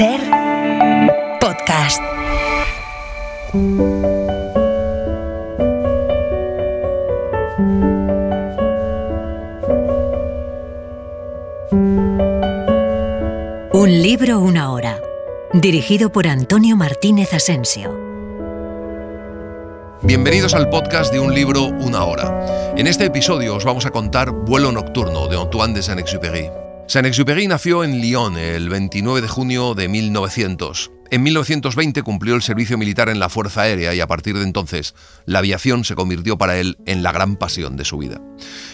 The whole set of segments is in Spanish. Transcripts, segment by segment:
SER Podcast. Un libro, una hora. Dirigido por Antonio Martínez Asensio. Bienvenidos al podcast de Un libro, una hora. En este episodio os vamos a contar Vuelo nocturno, de Antoine de Saint-Exupéry. Saint-Exupéry nació en Lyon el 29 de junio de 1900. En 1920 cumplió el servicio militar en la Fuerza Aérea y a partir de entonces la aviación se convirtió para él en la gran pasión de su vida.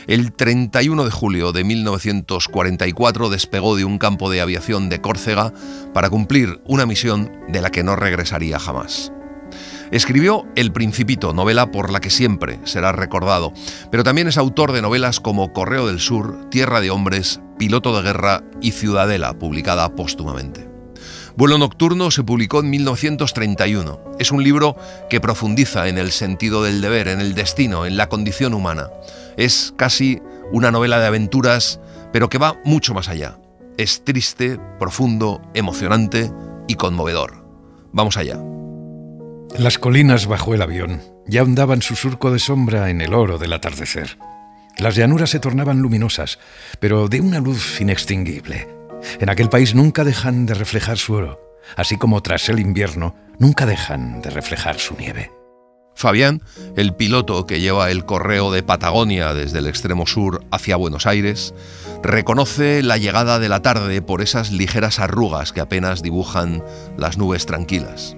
El 31 de julio de 1944 despegó de un campo de aviación de Córcega para cumplir una misión de la que no regresaría jamás. Escribió El Principito, novela por la que siempre será recordado, pero también es autor de novelas como Correo del Sur, Tierra de Hombres, Piloto de Guerra y Ciudadela, publicada póstumamente. Vuelo nocturno se publicó en 1931. Es un libro que profundiza en el sentido del deber, en el destino, en la condición humana. Es casi una novela de aventuras, pero que va mucho más allá. Es triste, profundo, emocionante y conmovedor. Vamos allá. Las colinas bajo el avión ya ondaban su surco de sombra en el oro del atardecer. Las llanuras se tornaban luminosas, pero de una luz inextinguible. En aquel país nunca dejan de reflejar su oro, así como tras el invierno nunca dejan de reflejar su nieve. Fabián, el piloto que lleva el correo de Patagonia desde el extremo sur hacia Buenos Aires, reconoce la llegada de la tarde por esas ligeras arrugas que apenas dibujan las nubes tranquilas.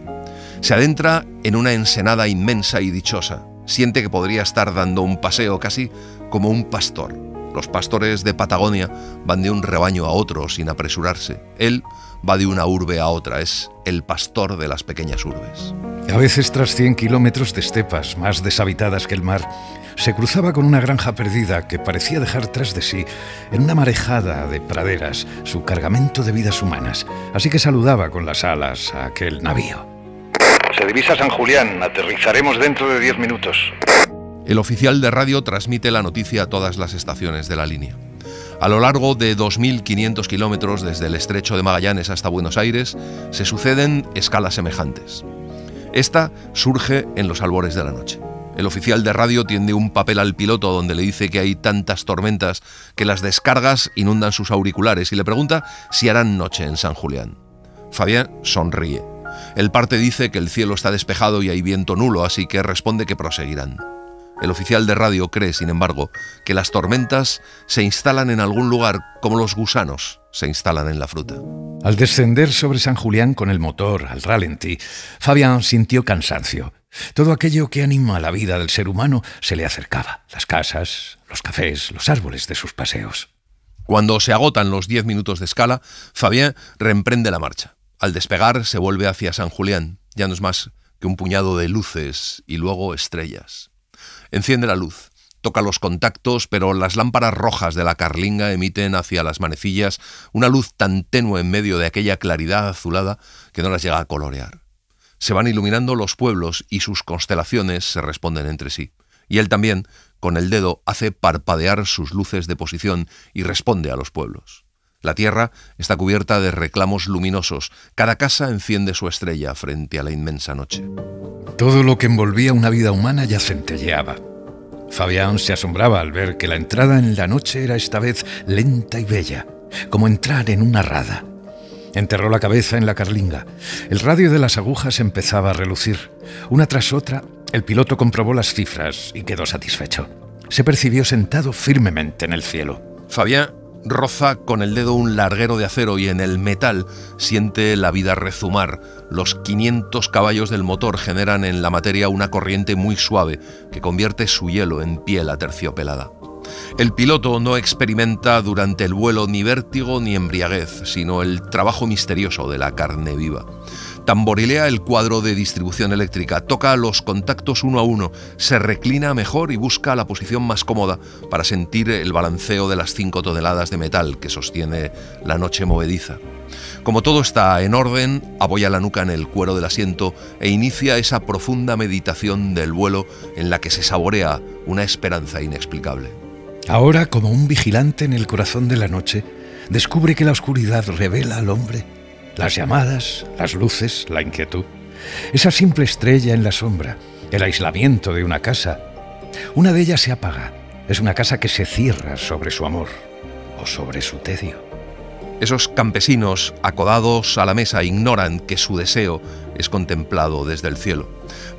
Se adentra en una ensenada inmensa y dichosa. Siente que podría estar dando un paseo casi como un pastor. Los pastores de Patagonia van de un rebaño a otro sin apresurarse. Él va de una urbe a otra. Es el pastor de las pequeñas urbes. A veces, tras 100 kilómetros de estepas más deshabitadas que el mar, se cruzaba con una granja perdida que parecía dejar tras de sí, en una marejada de praderas, su cargamento de vidas humanas. Así que saludaba con las alas a aquel navío. Se divisa San Julián, aterrizaremos dentro de 10 minutos. El oficial de radio transmite la noticia a todas las estaciones de la línea. A lo largo de 2.500 kilómetros desde el estrecho de Magallanes hasta Buenos Aires, se suceden escalas semejantes. Esta surge en los albores de la noche. El oficial de radio tiende un papel al piloto donde le dice que hay tantas tormentas que las descargas inundan sus auriculares y le pregunta si harán noche en San Julián. Fabián sonríe. El parte dice que el cielo está despejado y hay viento nulo, así que responde que proseguirán. El oficial de radio cree, sin embargo, que las tormentas se instalan en algún lugar como los gusanos se instalan en la fruta. Al descender sobre San Julián con el motor al ralentí, Fabián sintió cansancio. Todo aquello que anima la vida del ser humano se le acercaba. Las casas, los cafés, los árboles de sus paseos. Cuando se agotan los 10 minutos de escala, Fabián reemprende la marcha. Al despegar se vuelve hacia San Julián. Ya no es más que un puñado de luces y luego estrellas. Enciende la luz, toca los contactos, pero las lámparas rojas de la carlinga emiten hacia las manecillas una luz tan tenue en medio de aquella claridad azulada que no las llega a colorear. Se van iluminando los pueblos y sus constelaciones se responden entre sí. Y él también, con el dedo, hace parpadear sus luces de posición y responde a los pueblos. La tierra está cubierta de reclamos luminosos. Cada casa enciende su estrella frente a la inmensa noche. Todo lo que envolvía una vida humana ya centelleaba. Fabián se asombraba al ver que la entrada en la noche era esta vez lenta y bella, como entrar en una rada. Enterró la cabeza en la carlinga. El radio de las agujas empezaba a relucir. Una tras otra, el piloto comprobó las cifras y quedó satisfecho. Se percibió sentado firmemente en el cielo. Fabián roza con el dedo un larguero de acero y en el metal siente la vida rezumar. Los 500 caballos del motor generan en la materia una corriente muy suave que convierte su hielo en piel aterciopelada. El piloto no experimenta durante el vuelo ni vértigo ni embriaguez, sino el trabajo misterioso de la carne viva. Tamborilea el cuadro de distribución eléctrica, toca los contactos uno a uno, se reclina mejor y busca la posición más cómoda para sentir el balanceo de las 5 toneladas de metal que sostiene la noche movediza. Como todo está en orden, apoya la nuca en el cuero del asiento e inicia esa profunda meditación del vuelo en la que se saborea una esperanza inexplicable. Ahora, como un vigilante en el corazón de la noche, descubre que la oscuridad revela al hombre Las llamadas, las luces, la inquietud. Esa simple estrella en la sombra, el aislamiento de una casa. Una de ellas se apaga. Es una casa que se cierra sobre su amor o sobre su tedio. Esos campesinos acodados a la mesa ignoran que su deseo es contemplado desde el cielo.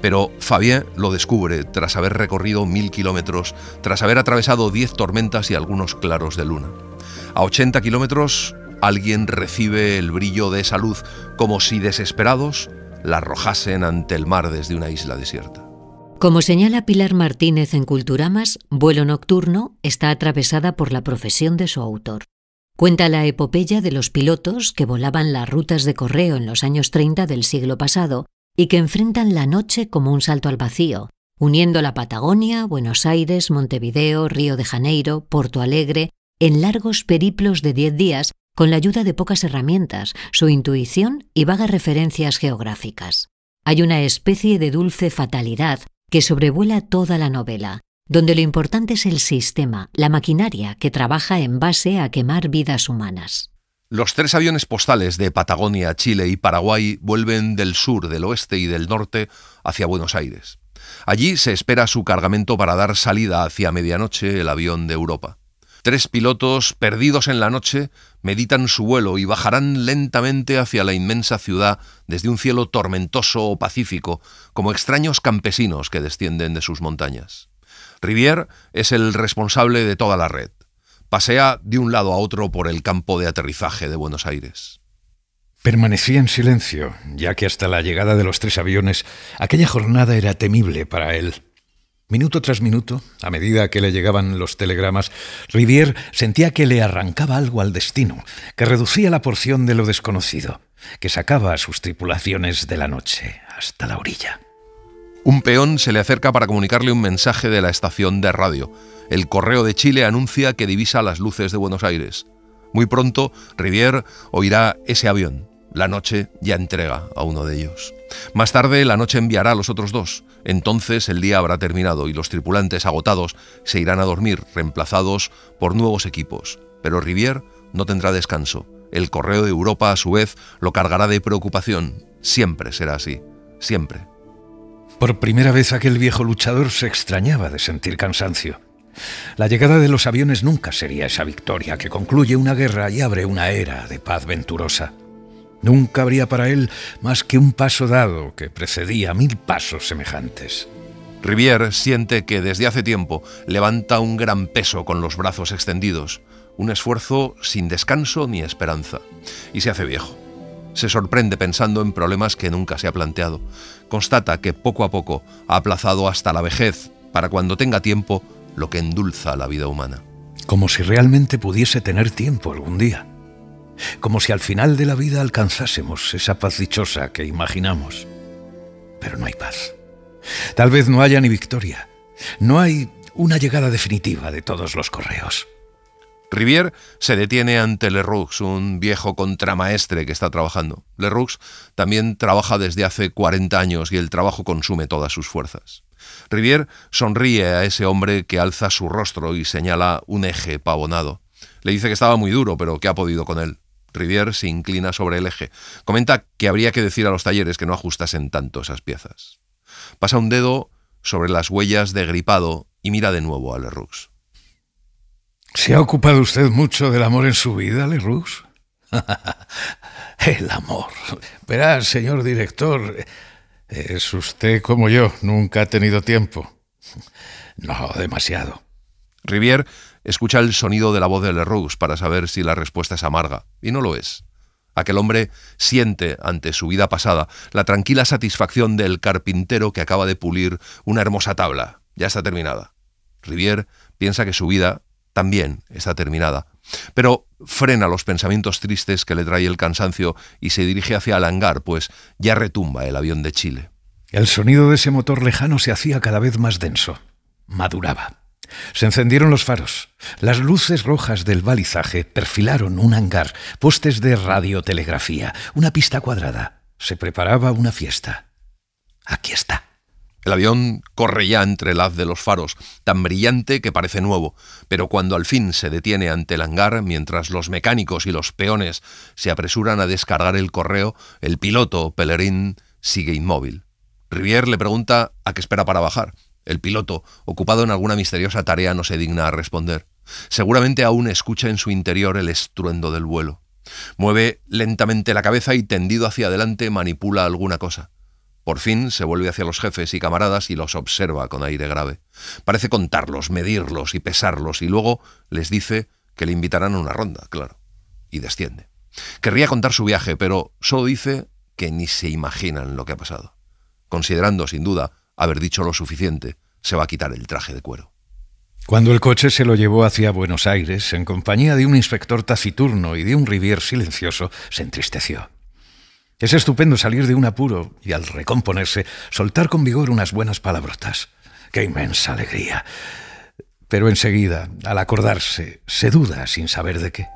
Pero Fabien lo descubre tras haber recorrido 1000 kilómetros, tras haber atravesado 10 tormentas y algunos claros de luna. A 80 kilómetros, alguien recibe el brillo de esa luz como si desesperados la arrojasen ante el mar desde una isla desierta. Como señala Pilar Martínez en Culturamas, Vuelo Nocturno está atravesada por la profesión de su autor. Cuenta la epopeya de los pilotos que volaban las rutas de correo en los años 30 del siglo pasado y que enfrentan la noche como un salto al vacío, uniendo la Patagonia, Buenos Aires, Montevideo, Río de Janeiro, Porto Alegre, en largos periplos de 10 días con la ayuda de pocas herramientas, su intuición y vagas referencias geográficas. Hay una especie de dulce fatalidad que sobrevuela toda la novela, donde lo importante es el sistema, la maquinaria que trabaja en base a quemar vidas humanas. Los 3 aviones postales de Patagonia, Chile y Paraguay vuelven del sur, del oeste y del norte hacia Buenos Aires. Allí se espera su cargamento para dar salida hacia medianoche el avión de Europa. 3 pilotos perdidos en la noche meditan su vuelo y bajarán lentamente hacia la inmensa ciudad desde un cielo tormentoso o pacífico, como extraños campesinos que descienden de sus montañas. Rivière es el responsable de toda la red. Pasea de un lado a otro por el campo de aterrizaje de Buenos Aires. Permanecía en silencio, ya que hasta la llegada de los 3 aviones, aquella jornada era temible para él. Minuto tras minuto, a medida que le llegaban los telegramas, Rivière sentía que le arrancaba algo al destino, que reducía la porción de lo desconocido, que sacaba a sus tripulaciones de la noche hasta la orilla. Un peón se le acerca para comunicarle un mensaje de la estación de radio. El Correo de Chile anuncia que divisa las luces de Buenos Aires. Muy pronto, Rivière oirá ese avión. La noche ya entrega a uno de ellos. Más tarde, la noche enviará a los otros 2. Entonces el día habrá terminado y los tripulantes agotados se irán a dormir, reemplazados por nuevos equipos. Pero Rivière no tendrá descanso. El Correo de Europa, a su vez, lo cargará de preocupación. Siempre será así. Siempre. Por primera vez aquel viejo luchador se extrañaba de sentir cansancio. La llegada de los aviones nunca sería esa victoria que concluye una guerra y abre una era de paz venturosa. Nunca habría para él más que un paso dado que precedía 1000 pasos semejantes. Rivière siente que desde hace tiempo levanta un gran peso con los brazos extendidos, un esfuerzo sin descanso ni esperanza, y se hace viejo. Se sorprende pensando en problemas que nunca se ha planteado. Constata que poco a poco ha aplazado hasta la vejez, para cuando tenga tiempo, lo que endulza la vida humana. Como si realmente pudiese tener tiempo algún día. Como si al final de la vida alcanzásemos esa paz dichosa que imaginamos. Pero no hay paz. Tal vez no haya ni victoria. No hay una llegada definitiva de todos los correos. Rivière se detiene ante Leroux, un viejo contramaestre que está trabajando. Leroux también trabaja desde hace 40 años y el trabajo consume todas sus fuerzas. Rivière sonríe a ese hombre que alza su rostro y señala un eje pavonado. Le dice que estaba muy duro, pero que ha podido con él. Rivière se inclina sobre el eje. Comenta que habría que decir a los talleres que no ajustasen tanto esas piezas. Pasa un dedo sobre las huellas de gripado y mira de nuevo a Leroux. ¿Se ha ocupado usted mucho del amor en su vida, Leroux? El amor. Verá, señor director, es usted como yo, nunca ha tenido tiempo. No, demasiado. Rivière escucha el sonido de la voz de Leroux para saber si la respuesta es amarga, y no lo es. Aquel hombre siente, ante su vida pasada, la tranquila satisfacción del carpintero que acaba de pulir una hermosa tabla. Ya está terminada. Rivière piensa que su vida también está terminada, pero frena los pensamientos tristes que le trae el cansancio y se dirige hacia el hangar, pues ya retumba el avión de Chile. El sonido de ese motor lejano se hacía cada vez más denso. Maduraba. Se encendieron los faros. Las luces rojas del balizaje perfilaron un hangar, postes de radiotelegrafía, una pista cuadrada. Se preparaba una fiesta. Aquí está. El avión corre ya entre el haz de los faros, tan brillante que parece nuevo, pero cuando al fin se detiene ante el hangar, mientras los mecánicos y los peones se apresuran a descargar el correo, el piloto, Pellerin, sigue inmóvil. Rivière le pregunta a qué espera para bajar. El piloto, ocupado en alguna misteriosa tarea, no se digna a responder. Seguramente aún escucha en su interior el estruendo del vuelo. Mueve lentamente la cabeza y, tendido hacia adelante, manipula alguna cosa. Por fin se vuelve hacia los jefes y camaradas y los observa con aire grave. Parece contarlos, medirlos y pesarlos, y luego les dice que le invitarán a una ronda, claro, y desciende. Querría contar su viaje, pero solo dice que ni se imaginan lo que ha pasado. Considerando, sin duda, haber dicho lo suficiente, se va a quitar el traje de cuero. Cuando el coche se lo llevó hacia Buenos Aires, en compañía de un inspector taciturno y de un Rivière silencioso, se entristeció. Es estupendo salir de un apuro y, al recomponerse, soltar con vigor unas buenas palabrotas. ¡Qué inmensa alegría! Pero enseguida, al acordarse, se duda sin saber de qué.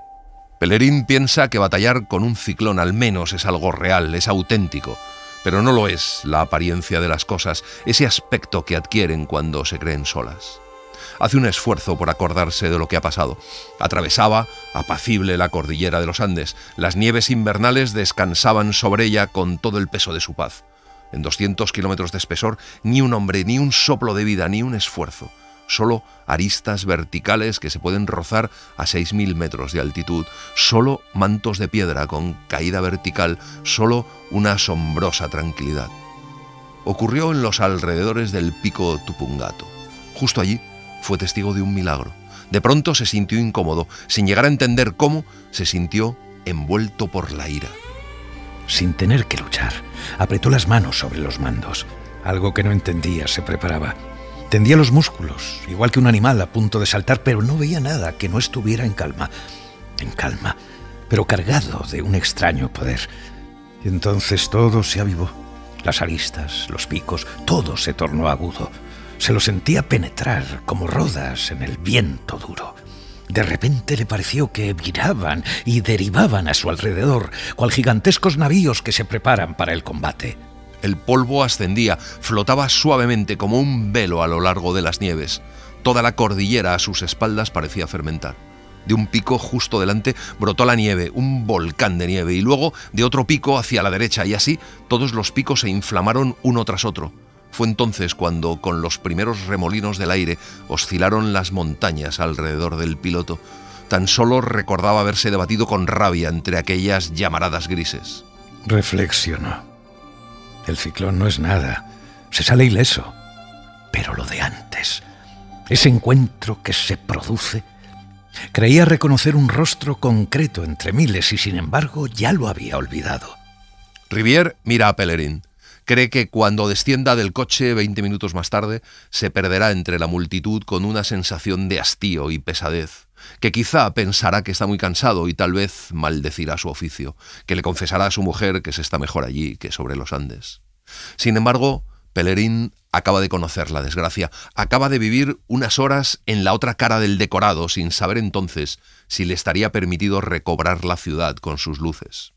Pellerin piensa que batallar con un ciclón al menos es algo real, es auténtico, pero no lo es la apariencia de las cosas, ese aspecto que adquieren cuando se creen solas. Hace un esfuerzo por acordarse de lo que ha pasado. Atravesaba, apacible, la cordillera de los Andes. Las nieves invernales descansaban sobre ella con todo el peso de su paz. En 200 kilómetros de espesor, ni un hombre, ni un soplo de vida, ni un esfuerzo. Solo aristas verticales que se pueden rozar a 6.000 metros de altitud. Solo mantos de piedra con caída vertical. Solo una asombrosa tranquilidad. Ocurrió en los alrededores del pico Tupungato. Justo allí fue testigo de un milagro. De pronto se sintió incómodo. Sin llegar a entender cómo, se sintió envuelto por la ira. Sin tener que luchar, apretó las manos sobre los mandos. Algo que no entendía se preparaba. Tendía los músculos, igual que un animal a punto de saltar, pero no veía nada que no estuviera en calma, pero cargado de un extraño poder. Y entonces todo se avivó. Las aristas, los picos, todo se tornó agudo. Se lo sentía penetrar como rodas en el viento duro. De repente le pareció que viraban y derivaban a su alrededor, cual gigantescos navíos que se preparan para el combate. El polvo ascendía, flotaba suavemente como un velo a lo largo de las nieves. Toda la cordillera a sus espaldas parecía fermentar. De un pico justo delante brotó la nieve, un volcán de nieve, y luego de otro pico hacia la derecha, y así todos los picos se inflamaron uno tras otro. Fue entonces cuando, con los primeros remolinos del aire, oscilaron las montañas alrededor del piloto. Tan solo recordaba haberse debatido con rabia entre aquellas llamaradas grises. Reflexionó. El ciclón no es nada, se sale ileso. Pero lo de antes, ese encuentro que se produce, creía reconocer un rostro concreto entre miles y, sin embargo, ya lo había olvidado. Rivière mira a Pellerin. Cree que cuando descienda del coche 20 minutos más tarde, se perderá entre la multitud con una sensación de hastío y pesadez, que quizá pensará que está muy cansado y tal vez maldecirá su oficio, que le confesará a su mujer que se está mejor allí que sobre los Andes. Sin embargo, Pellerin acaba de conocer la desgracia, acaba de vivir unas horas en la otra cara del decorado sin saber entonces si le estaría permitido recobrar la ciudad con sus luces.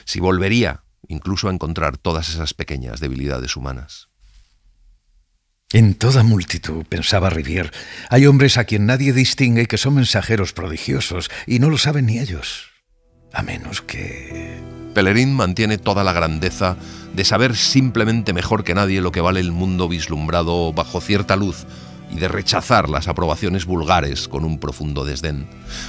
Si volvería incluso a encontrar todas esas pequeñas debilidades humanas. En toda multitud, pensaba Rivière, hay hombres a quien nadie distingue y que son mensajeros prodigiosos, y no lo saben ni ellos. A menos que... Pellerin mantiene toda la grandeza de saber simplemente mejor que nadie lo que vale el mundo vislumbrado bajo cierta luz y de rechazar las aprobaciones vulgares con un profundo desdén,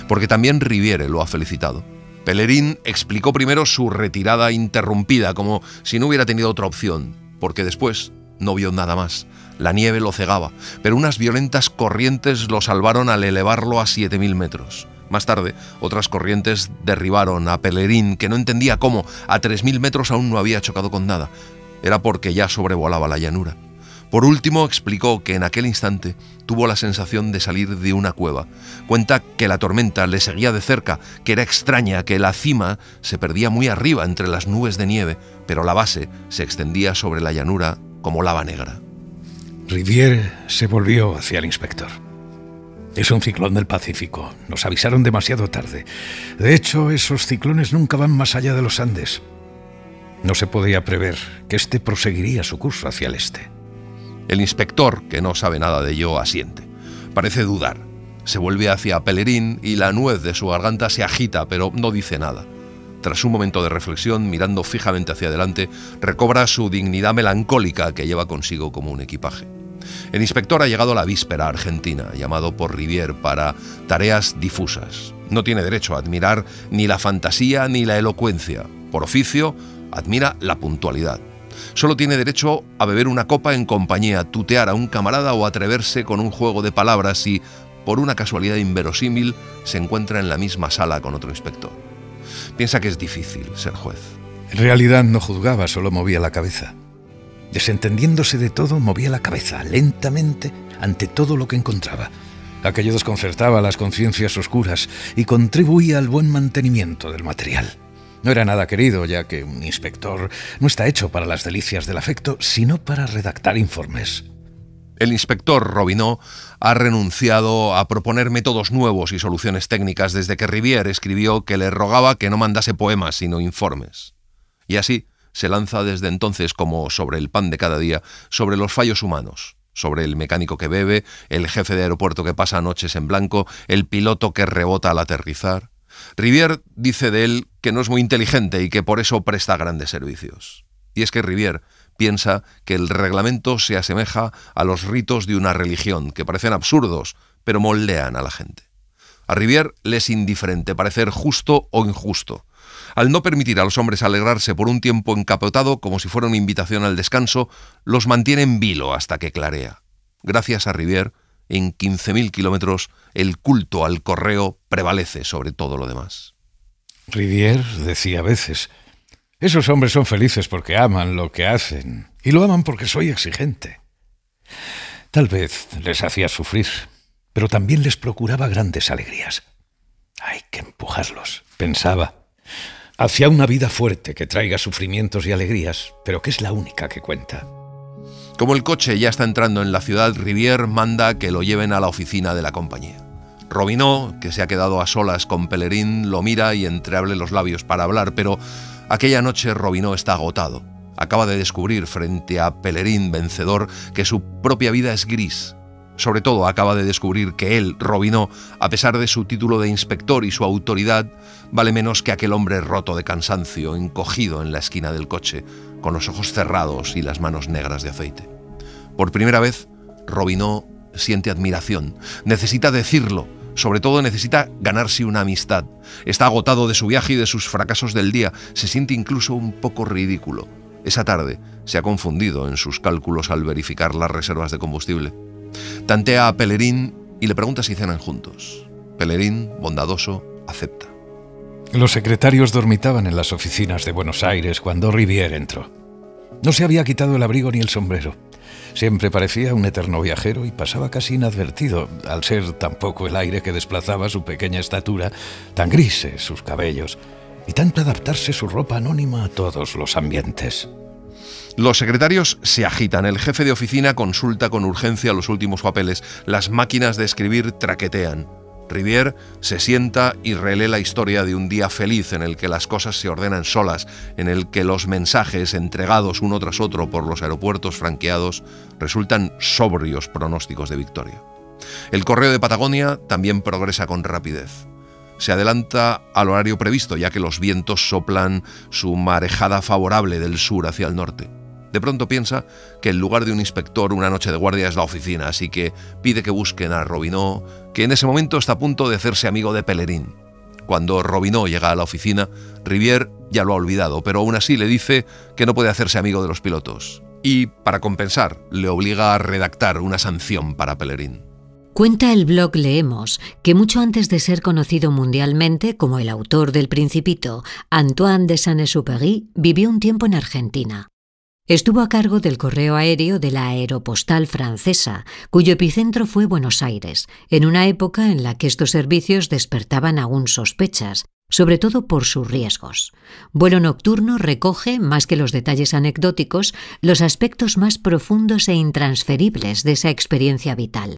porque también Rivière lo ha felicitado. Pellerin explicó primero su retirada interrumpida, como si no hubiera tenido otra opción, porque después no vio nada más. La nieve lo cegaba, pero unas violentas corrientes lo salvaron al elevarlo a 7.000 metros. Más tarde, otras corrientes derribaron a Pellerin, que no entendía cómo, a 3.000 metros aún no había chocado con nada. Era porque ya sobrevolaba la llanura. Por último, explicó que en aquel instante tuvo la sensación de salir de una cueva. Cuenta que la tormenta le seguía de cerca, que era extraña, que la cima se perdía muy arriba entre las nubes de nieve, pero la base se extendía sobre la llanura como lava negra. Rivière se volvió hacia el inspector. Es un ciclón del Pacífico. Nos avisaron demasiado tarde. De hecho, esos ciclones nunca van más allá de los Andes. No se podía prever que este proseguiría su curso hacia el este. El inspector, que no sabe nada de ello, asiente. Parece dudar. Se vuelve hacia Pellerin y la nuez de su garganta se agita, pero no dice nada. Tras un momento de reflexión, mirando fijamente hacia adelante, recobra su dignidad melancólica que lleva consigo como un equipaje. El inspector ha llegado a la víspera a Argentina, llamado por Rivière para tareas difusas. No tiene derecho a admirar ni la fantasía ni la elocuencia. Por oficio, admira la puntualidad. Solo tiene derecho a beber una copa en compañía, tutear a un camarada o atreverse con un juego de palabras si, por una casualidad inverosímil, se encuentra en la misma sala con otro inspector. Piensa que es difícil ser juez. En realidad no juzgaba, solo movía la cabeza. Desentendiéndose de todo, movía la cabeza lentamente ante todo lo que encontraba. Aquello desconcertaba las conciencias oscuras y contribuía al buen mantenimiento del material. No era nada querido, ya que un inspector no está hecho para las delicias del afecto, sino para redactar informes. El inspector Robineau ha renunciado a proponer métodos nuevos y soluciones técnicas desde que Rivière escribió que le rogaba que no mandase poemas, sino informes. Y así se lanza desde entonces como sobre el pan de cada día, sobre los fallos humanos, sobre el mecánico que bebe, el jefe de aeropuerto que pasa noches en blanco, el piloto que rebota al aterrizar. Rivière dice de él que no es muy inteligente y que por eso presta grandes servicios. Y es que Rivière piensa que el reglamento se asemeja a los ritos de una religión, que parecen absurdos, pero moldean a la gente. A Rivière le es indiferente parecer justo o injusto. Al no permitir a los hombres alegrarse por un tiempo encapotado como si fuera una invitación al descanso, los mantiene en vilo hasta que clarea. Gracias a Rivière, en 15.000 kilómetros, el culto al correo prevalece sobre todo lo demás. Rivière decía a veces: esos hombres son felices porque aman lo que hacen, y lo aman porque soy exigente. Tal vez les hacía sufrir, pero también les procuraba grandes alegrías. Hay que empujarlos, pensaba, hacia una vida fuerte que traiga sufrimientos y alegrías, pero que es la única que cuenta. Como el coche ya está entrando en la ciudad, Rivière manda que lo lleven a la oficina de la compañía. Robineau, que se ha quedado a solas con Pellerin, lo mira y entreabre los labios para hablar, pero aquella noche Robineau está agotado. Acaba de descubrir frente a Pellerin vencedor que su propia vida es gris. Sobre todo acaba de descubrir que él, Robineau, a pesar de su título de inspector y su autoridad, vale menos que aquel hombre roto de cansancio, encogido en la esquina del coche, con los ojos cerrados y las manos negras de aceite. Por primera vez, Robineau siente admiración. Necesita decirlo. Sobre todo necesita ganarse una amistad. Está agotado de su viaje y de sus fracasos del día. Se siente incluso un poco ridículo. Esa tarde se ha confundido en sus cálculos al verificar las reservas de combustible. Tantea a Pellerin y le pregunta si cenan juntos. Pellerin, bondadoso, acepta. Los secretarios dormitaban en las oficinas de Buenos Aires cuando Rivière entró. No se había quitado el abrigo ni el sombrero. Siempre parecía un eterno viajero y pasaba casi inadvertido, al ser tan poco el aire que desplazaba su pequeña estatura, tan grises sus cabellos, y tanto adaptarse su ropa anónima a todos los ambientes. Los secretarios se agitan. El jefe de oficina consulta con urgencia los últimos papeles. Las máquinas de escribir traquetean. Rivière se sienta y relee la historia de un día feliz en el que las cosas se ordenan solas, en el que los mensajes entregados uno tras otro por los aeropuertos franqueados resultan sobrios pronósticos de victoria. El correo de Patagonia también progresa con rapidez. Se adelanta al horario previsto, ya que los vientos soplan su marejada favorable del sur hacia el norte. De pronto piensa que el lugar de un inspector una noche de guardia es la oficina, así que pide que busquen a Robineau, que en ese momento está a punto de hacerse amigo de Pellerin. Cuando Robineau llega a la oficina, Rivière ya lo ha olvidado, pero aún así le dice que no puede hacerse amigo de los pilotos. Y, para compensar, le obliga a redactar una sanción para Pellerin. Cuenta el blog Leemos que mucho antes de ser conocido mundialmente como el autor del Principito, Antoine de Saint-Exupéry vivió un tiempo en Argentina. Estuvo a cargo del correo aéreo de la Aeropostal francesa, cuyo epicentro fue Buenos Aires, en una época en la que estos servicios despertaban aún sospechas, sobre todo por sus riesgos. Vuelo Nocturno recoge, más que los detalles anecdóticos, los aspectos más profundos e intransferibles de esa experiencia vital.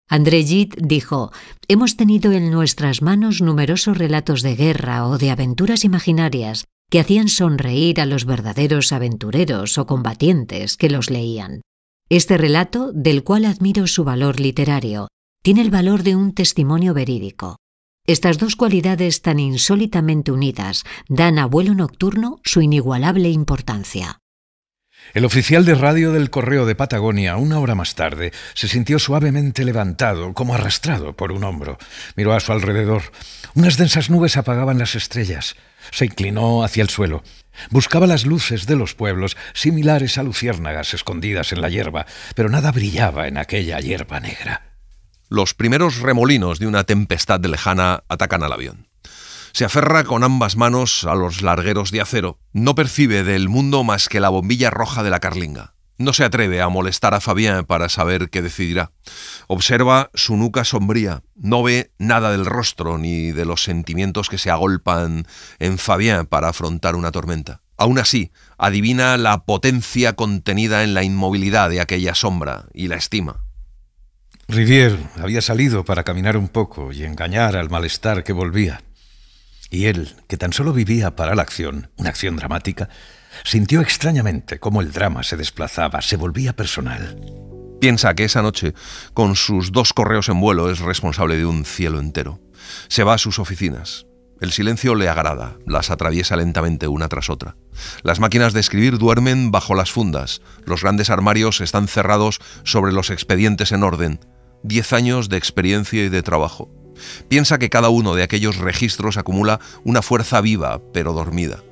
André Gide dijo: «Hemos tenido en nuestras manos numerosos relatos de guerra o de aventuras imaginarias que hacían sonreír a los verdaderos aventureros o combatientes que los leían. Este relato, del cual admiro su valor literario, tiene el valor de un testimonio verídico. Estas dos cualidades tan insólitamente unidas dan a Vuelo Nocturno su inigualable importancia. El oficial de radio del Correo de Patagonia, una hora más tarde, se sintió suavemente levantado, como arrastrado por un hombro. Miró a su alrededor. Unas densas nubes apagaban las estrellas. Se inclinó hacia el suelo. Buscaba las luces de los pueblos, similares a luciérnagas escondidas en la hierba, pero nada brillaba en aquella hierba negra. Los primeros remolinos de una tempestad lejana atacan al avión. Se aferra con ambas manos a los largueros de acero. No percibe del mundo más que la bombilla roja de la carlinga. No se atreve a molestar a Fabien para saber qué decidirá. Observa su nuca sombría. No ve nada del rostro ni de los sentimientos que se agolpan en Fabien para afrontar una tormenta. Aún así, adivina la potencia contenida en la inmovilidad de aquella sombra y la estima. Rivière había salido para caminar un poco y engañar al malestar que volvía. Y él, que tan solo vivía para la acción, una acción dramática, sintió extrañamente cómo el drama se desplazaba, se volvía personal. Piensa que esa noche, con sus 2 correos en vuelo, es responsable de un cielo entero. Se va a sus oficinas. El silencio le agrada, las atraviesa lentamente una tras otra. Las máquinas de escribir duermen bajo las fundas. Los grandes armarios están cerrados sobre los expedientes en orden. 10 años de experiencia y de trabajo. Piensa que cada uno de aquellos registros acumula una fuerza viva, pero dormida.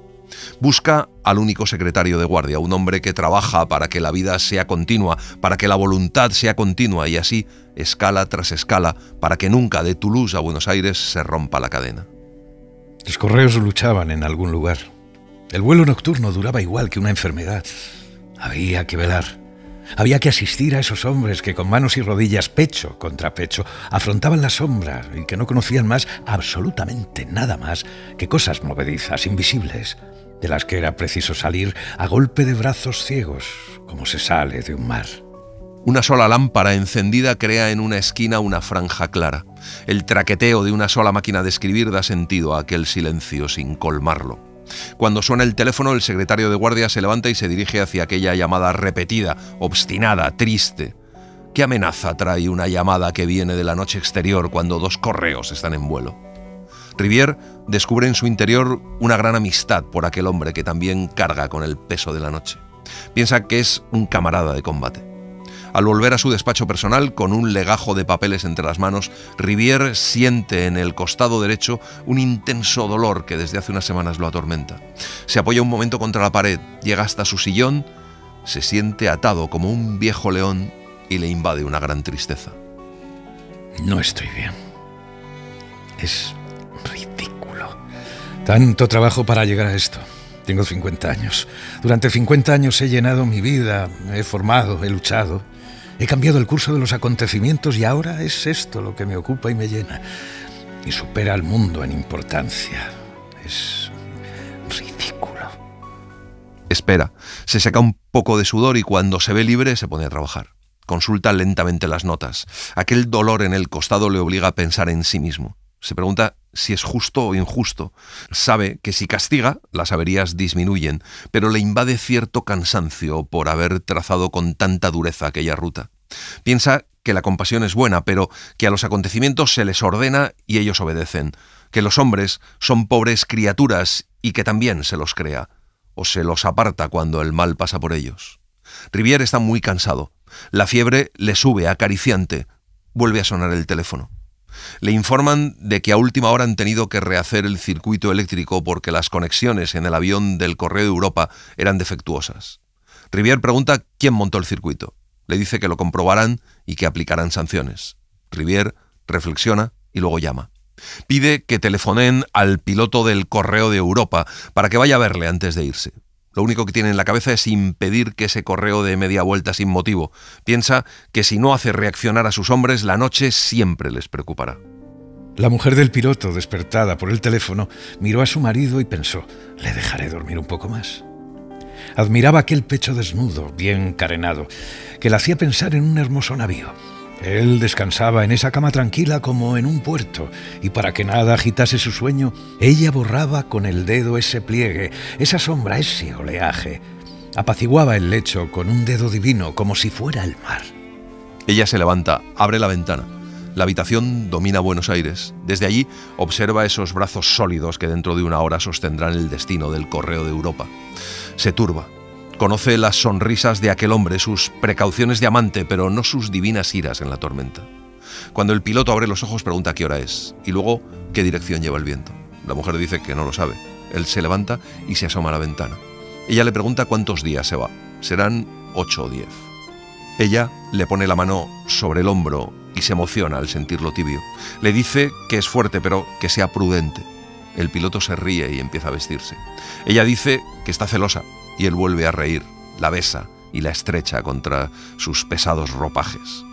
Busca al único secretario de guardia, un hombre que trabaja para que la vida sea continua, para que la voluntad sea continua y así, escala tras escala, para que nunca de Toulouse a Buenos Aires se rompa la cadena. Los correos luchaban en algún lugar. El vuelo nocturno duraba igual que una enfermedad. Había que velar. Había que asistir a esos hombres que con manos y rodillas, pecho contra pecho, afrontaban la sombra y que no conocían más, absolutamente nada más, que cosas movedizas, invisibles, de las que era preciso salir a golpe de brazos ciegos, como se sale de un mar. Una sola lámpara encendida crea en una esquina una franja clara. El traqueteo de una sola máquina de escribir da sentido a aquel silencio sin colmarlo. Cuando suena el teléfono, el secretario de guardia se levanta y se dirige hacia aquella llamada repetida, obstinada, triste. ¿Qué amenaza trae una llamada que viene de la noche exterior cuando 2 correos están en vuelo? Rivière descubre en su interior una gran amistad por aquel hombre que también carga con el peso de la noche. Piensa que es un camarada de combate. Al volver a su despacho personal, con un legajo de papeles entre las manos, Rivière siente en el costado derecho un intenso dolor que desde hace unas semanas lo atormenta. Se apoya un momento contra la pared, llega hasta su sillón, se siente atado como un viejo león y le invade una gran tristeza. No estoy bien. Es ridículo. Tanto trabajo para llegar a esto. Tengo 50 años. Durante 50 años he llenado mi vida, he formado, he luchado. He cambiado el curso de los acontecimientos y ahora es esto lo que me ocupa y me llena. Y supera al mundo en importancia. Es ridículo. Espera, se seca un poco de sudor y cuando se ve libre se pone a trabajar. Consulta lentamente las notas. Aquel dolor en el costado le obliga a pensar en sí mismo. Se pregunta si es justo o injusto. Sabe que si castiga, las averías disminuyen, pero le invade cierto cansancio por haber trazado con tanta dureza aquella ruta. Piensa que la compasión es buena, pero que a los acontecimientos se les ordena y ellos obedecen, que los hombres son pobres criaturas y que también se los crea, o se los aparta cuando el mal pasa por ellos. Rivière está muy cansado. La fiebre le sube acariciante. Vuelve a sonar el teléfono. Le informan de que a última hora han tenido que rehacer el circuito eléctrico porque las conexiones en el avión del Correo de Europa eran defectuosas. Rivière pregunta quién montó el circuito. Le dice que lo comprobarán y que aplicarán sanciones. Rivière reflexiona y luego llama. Pide que telefoneen al piloto del Correo de Europa para que vaya a verle antes de irse. Lo único que tiene en la cabeza es impedir que ese correo dé media vuelta sin motivo. Piensa que si no hace reaccionar a sus hombres, la noche siempre les preocupará. La mujer del piloto, despertada por el teléfono, miró a su marido y pensó, le dejaré dormir un poco más. Admiraba aquel pecho desnudo, bien carenado, que le hacía pensar en un hermoso navío. Él descansaba en esa cama tranquila como en un puerto, y para que nada agitase su sueño, ella borraba con el dedo ese pliegue, esa sombra, ese oleaje. Apaciguaba el lecho con un dedo divino, como si fuera el mar. Ella se levanta, abre la ventana. La habitación domina Buenos Aires. Desde allí observa esos brazos sólidos que dentro de una hora sostendrán el destino del correo de Europa. Se turba. Conoce las sonrisas de aquel hombre, sus precauciones de amante, pero no sus divinas iras en la tormenta. Cuando el piloto abre los ojos, pregunta qué hora es y luego qué dirección lleva el viento. La mujer dice que no lo sabe. Él se levanta y se asoma a la ventana. Ella le pregunta cuántos días se va. Serán 8 o 10. Ella le pone la mano sobre el hombro y se emociona al sentirlo tibio. Le dice que es fuerte, pero que sea prudente. El piloto se ríe y empieza a vestirse. Ella dice que está celosa y él vuelve a reír, la besa y la estrecha contra sus pesados ropajes.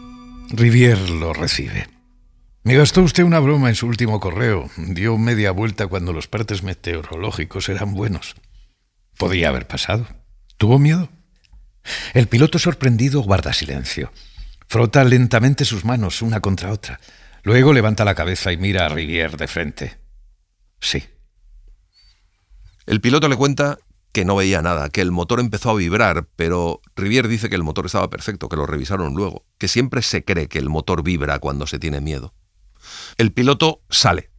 Rivière lo recibe. Me gastó usted una broma en su último correo. Dio media vuelta cuando los partes meteorológicos eran buenos. Podía haber pasado. ¿Tuvo miedo? El piloto sorprendido guarda silencio. Frota lentamente sus manos una contra otra. Luego levanta la cabeza y mira a Rivière de frente. Sí. El piloto le cuenta que no veía nada, que el motor empezó a vibrar, pero Rivière dice que el motor estaba perfecto, que lo revisaron luego, que siempre se cree que el motor vibra cuando se tiene miedo. El piloto sale.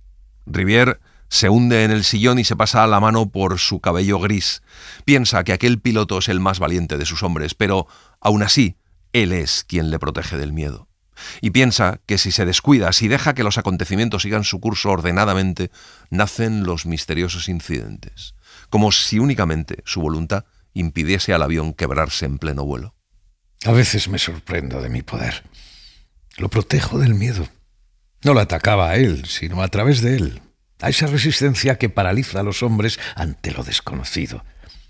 Rivière se hunde en el sillón y se pasa la mano por su cabello gris. Piensa que aquel piloto es el más valiente de sus hombres, pero aún así, él es quien le protege del miedo. Y piensa que si se descuida, si deja que los acontecimientos sigan su curso ordenadamente, nacen los misteriosos incidentes, como si únicamente su voluntad impidiese al avión quebrarse en pleno vuelo. A veces me sorprendo de mi poder. Lo protejo del miedo. No lo atacaba a él, sino a través de él, a esa resistencia que paraliza a los hombres ante lo desconocido.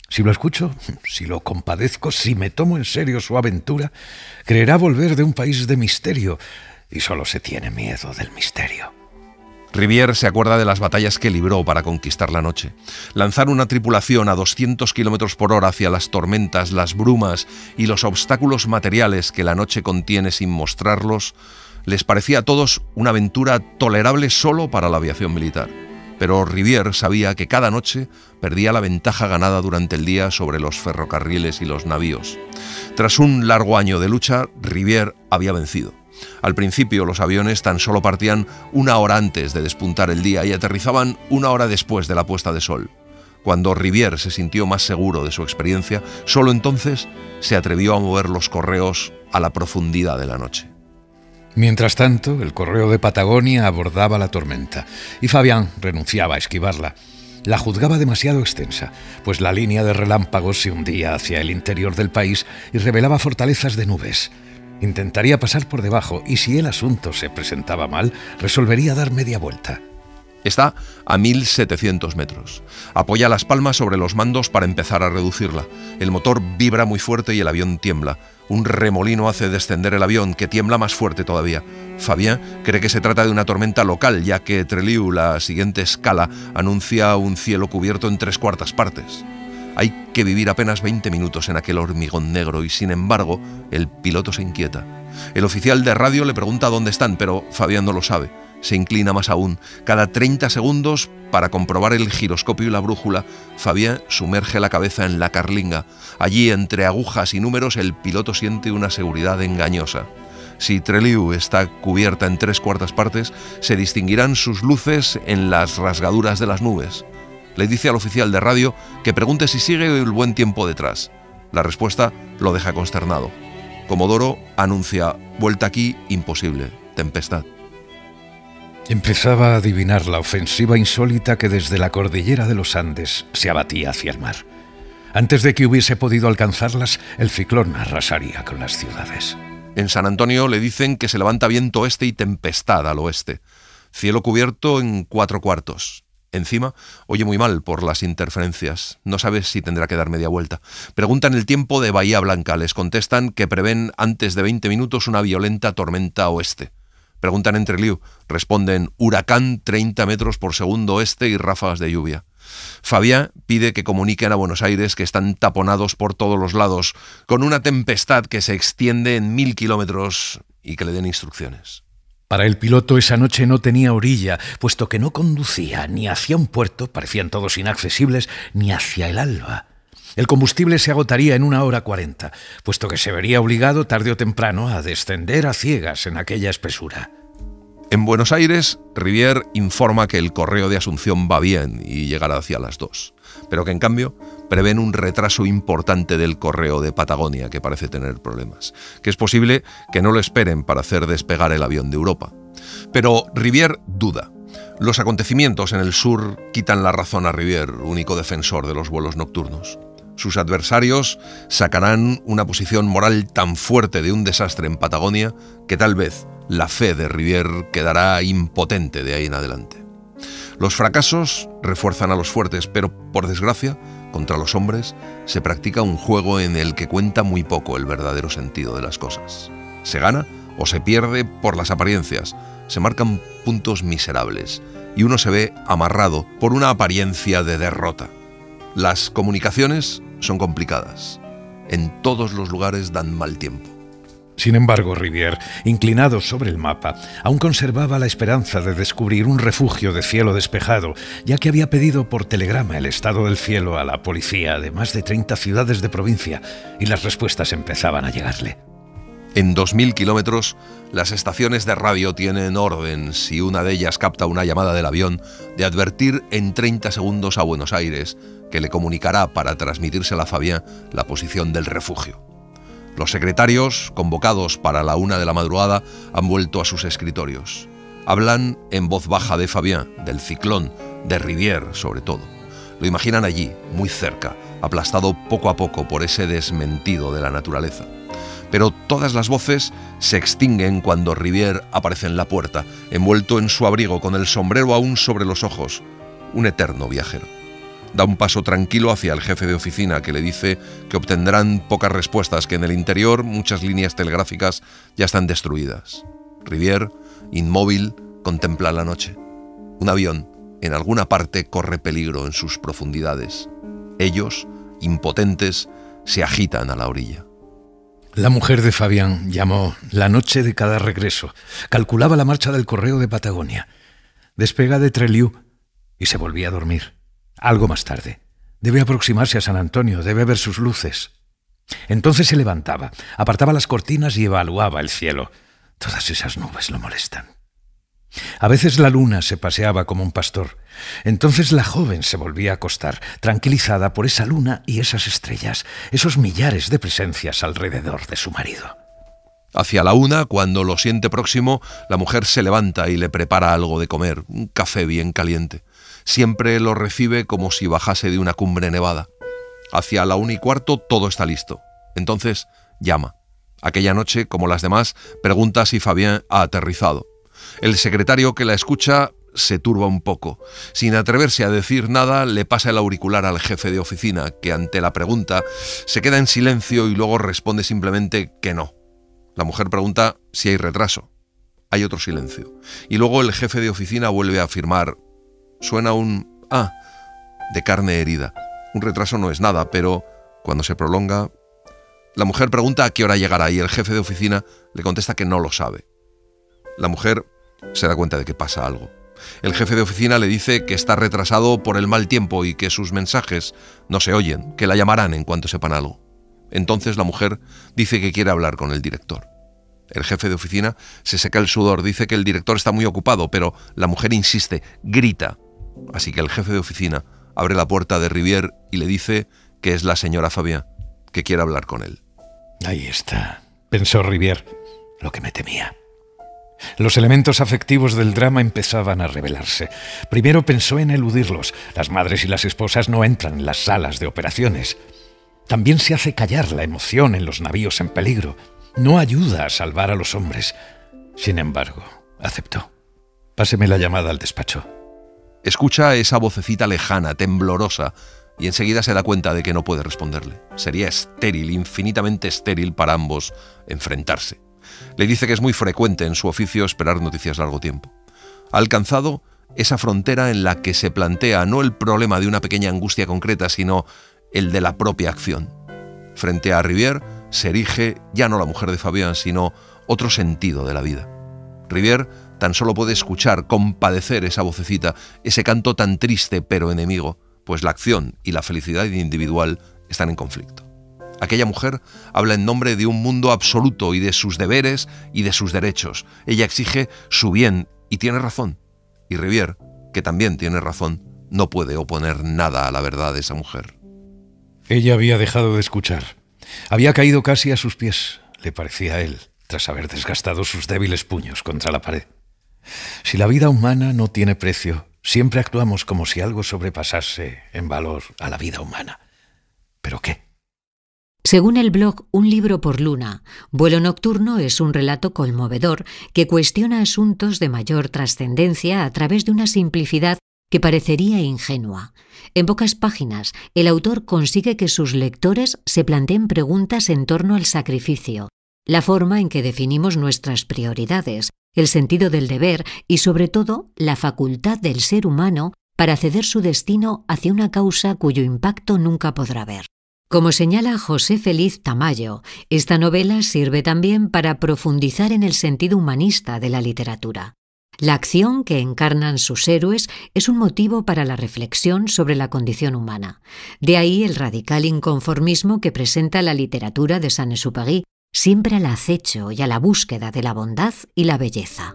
Si lo escucho, si lo compadezco, si me tomo en serio su aventura, creerá volver de un país de misterio, y solo se tiene miedo del misterio. Rivière se acuerda de las batallas que libró para conquistar la noche. Lanzar una tripulación a 200 km por hora hacia las tormentas, las brumas y los obstáculos materiales que la noche contiene sin mostrarlos, les parecía a todos una aventura tolerable solo para la aviación militar. Pero Rivière sabía que cada noche perdía la ventaja ganada durante el día sobre los ferrocarriles y los navíos. Tras un largo año de lucha, Rivière había vencido. Al principio los aviones tan solo partían una hora antes de despuntar el día y aterrizaban una hora después de la puesta de sol. Cuando Rivière se sintió más seguro de su experiencia, solo entonces se atrevió a mover los correos a la profundidad de la noche. Mientras tanto, el correo de Patagonia abordaba la tormenta y Fabián renunciaba a esquivarla. La juzgaba demasiado extensa, pues la línea de relámpagos se hundía hacia el interior del país y revelaba fortalezas de nubes. Intentaría pasar por debajo y si el asunto se presentaba mal, resolvería dar media vuelta. Está a 1.700 metros. Apoya las palmas sobre los mandos para empezar a reducirla. El motor vibra muy fuerte y el avión tiembla. Un remolino hace descender el avión, que tiembla más fuerte todavía. Fabián cree que se trata de una tormenta local, ya que Trelew, la siguiente escala, anuncia un cielo cubierto en 3/4 partes. Hay que vivir apenas 20 minutos en aquel hormigón negro y, sin embargo, el piloto se inquieta. El oficial de radio le pregunta dónde están, pero Fabián no lo sabe. Se inclina más aún. Cada 30 segundos, para comprobar el giroscopio y la brújula, Fabián sumerge la cabeza en la carlinga. Allí, entre agujas y números, el piloto siente una seguridad engañosa. Si Trelew está cubierta en 3/4 partes, se distinguirán sus luces en las rasgaduras de las nubes. Le dice al oficial de radio que pregunte si sigue el buen tiempo detrás. La respuesta lo deja consternado. Comodoro anuncia: vuelta aquí, imposible, tempestad. Empezaba a adivinar la ofensiva insólita que desde la cordillera de los Andes se abatía hacia el mar. Antes de que hubiese podido alcanzarlas, el ciclón arrasaría con las ciudades. En San Antonio le dicen que se levanta viento este y tempestad al oeste. Cielo cubierto en 4/4. Encima, oye muy mal por las interferencias. No sabe si tendrá que dar media vuelta. Preguntan el tiempo de Bahía Blanca. Les contestan que prevén antes de 20 minutos una violenta tormenta oeste. Preguntan en Trelew. Responden huracán 30 metros por segundo oeste y ráfagas de lluvia. Fabián pide que comuniquen a Buenos Aires que están taponados por todos los lados, con una tempestad que se extiende en 1000 kilómetros y que le den instrucciones. Para el piloto esa noche no tenía orilla, puesto que no conducía ni hacia un puerto, parecían todos inaccesibles, ni hacia el alba. El combustible se agotaría en 1 hora 40, puesto que se vería obligado tarde o temprano a descender a ciegas en aquella espesura. En Buenos Aires, Rivière informa que el correo de Asunción va bien y llegará hacia las 2, pero que en cambio prevén un retraso importante del correo de Patagonia, que parece tener problemas, que es posible que no lo esperen para hacer despegar el avión de Europa. Pero Rivière duda. Los acontecimientos en el sur quitan la razón a Rivière, único defensor de los vuelos nocturnos. Sus adversarios sacarán una posición moral tan fuerte de un desastre en Patagonia que tal vez la fe de Rivière quedará impotente de ahí en adelante. Los fracasos refuerzan a los fuertes, pero por desgracia, contra los hombres se practica un juego en el que cuenta muy poco el verdadero sentido de las cosas. Se gana o se pierde por las apariencias, se marcan puntos miserables y uno se ve amarrado por una apariencia de derrota. Las comunicaciones son complicadas. En todos los lugares dan mal tiempo. Sin embargo, Rivière, inclinado sobre el mapa, aún conservaba la esperanza de descubrir un refugio de cielo despejado, ya que había pedido por telegrama el estado del cielo a la policía de más de 30 ciudades de provincia, y las respuestas empezaban a llegarle. En 2000 kilómetros, las estaciones de radio tienen orden, si una de ellas capta una llamada del avión, de advertir en 30 segundos a Buenos Aires, que le comunicará para transmitírsela a Fabián la posición del refugio. Los secretarios, convocados para la 1 de la madrugada, han vuelto a sus escritorios. Hablan en voz baja de Fabián, del ciclón, de Rivière sobre todo. Lo imaginan allí, muy cerca, aplastado poco a poco por ese desmentido de la naturaleza. Pero todas las voces se extinguen cuando Rivière aparece en la puerta, envuelto en su abrigo, con el sombrero aún sobre los ojos, un eterno viajero. Da un paso tranquilo hacia el jefe de oficina, que le dice que obtendrán pocas respuestas, que en el interior muchas líneas telegráficas ya están destruidas. Rivière, inmóvil, contempla la noche. Un avión, en alguna parte, corre peligro en sus profundidades. Ellos, impotentes, se agitan a la orilla. La mujer de Fabián llamó la noche de cada regreso. Calculaba la marcha del correo de Patagonia. Despega de Trelew y se volvía a dormir. Algo más tarde. Debe aproximarse a San Antonio, debe ver sus luces. Entonces se levantaba, apartaba las cortinas y evaluaba el cielo. Todas esas nubes lo molestan. A veces la luna se paseaba como un pastor. Entonces la joven se volvía a acostar, tranquilizada por esa luna y esas estrellas, esos millares de presencias alrededor de su marido. Hacia la 1, cuando lo siente próximo, la mujer se levanta y le prepara algo de comer, un café bien caliente. Siempre lo recibe como si bajase de una cumbre nevada. Hacia la 1:15 todo está listo. Entonces llama. Aquella noche, como las demás, pregunta si Fabián ha aterrizado. El secretario que la escucha se turba un poco. Sin atreverse a decir nada, le pasa el auricular al jefe de oficina, que ante la pregunta se queda en silencio y luego responde simplemente que no. La mujer pregunta si hay retraso. Hay otro silencio. Y luego el jefe de oficina vuelve a afirmar. Suena un «ah» de carne herida. Un retraso no es nada, pero cuando se prolonga... La mujer pregunta a qué hora llegará y el jefe de oficina le contesta que no lo sabe. La mujer se da cuenta de que pasa algo. El jefe de oficina le dice que está retrasado por el mal tiempo y que sus mensajes no se oyen, que la llamarán en cuanto sepan algo. Entonces la mujer dice que quiere hablar con el director. El jefe de oficina se seca el sudor, dice que el director está muy ocupado, pero la mujer insiste, grita. Así que el jefe de oficina abre la puerta de Rivière y le dice que es la señora Fabián, que quiere hablar con él. Ahí está, pensó Rivière, lo que me temía. Los elementos afectivos del drama empezaban a revelarse. Primero pensó en eludirlos. Las madres y las esposas no entran en las salas de operaciones. También se hace callar la emoción en los navíos en peligro. No ayuda a salvar a los hombres. Sin embargo, aceptó. Páseme la llamada al despacho. Escucha esa vocecita lejana, temblorosa, y enseguida se da cuenta de que no puede responderle. Sería estéril, infinitamente estéril para ambos enfrentarse. Le dice que es muy frecuente en su oficio esperar noticias largo tiempo. Ha alcanzado esa frontera en la que se plantea no el problema de una pequeña angustia concreta, sino el de la propia acción. Frente a Rivière se erige ya no la mujer de Fabián, sino otro sentido de la vida. Rivière tan solo puede escuchar, compadecer esa vocecita, ese canto tan triste pero enemigo, pues la acción y la felicidad individual están en conflicto. Aquella mujer habla en nombre de un mundo absoluto y de sus deberes y de sus derechos. Ella exige su bien y tiene razón. Y Rivière, que también tiene razón, no puede oponer nada a la verdad de esa mujer. Ella había dejado de escuchar. Había caído casi a sus pies, le parecía a él, tras haber desgastado sus débiles puños contra la pared. Si la vida humana no tiene precio, siempre actuamos como si algo sobrepasase en valor a la vida humana. ¿Pero qué? Según el blog Un libro por luna, Vuelo nocturno es un relato conmovedor que cuestiona asuntos de mayor trascendencia a través de una simplicidad que parecería ingenua. En pocas páginas, el autor consigue que sus lectores se planteen preguntas en torno al sacrificio, la forma en que definimos nuestras prioridades, el sentido del deber y, sobre todo, la facultad del ser humano para ceder su destino hacia una causa cuyo impacto nunca podrá ver. Como señala José Feliz Tamayo, esta novela sirve también para profundizar en el sentido humanista de la literatura. La acción que encarnan sus héroes es un motivo para la reflexión sobre la condición humana. De ahí el radical inconformismo que presenta la literatura de Saint-Exupéry, siempre al acecho y a la búsqueda de la bondad y la belleza.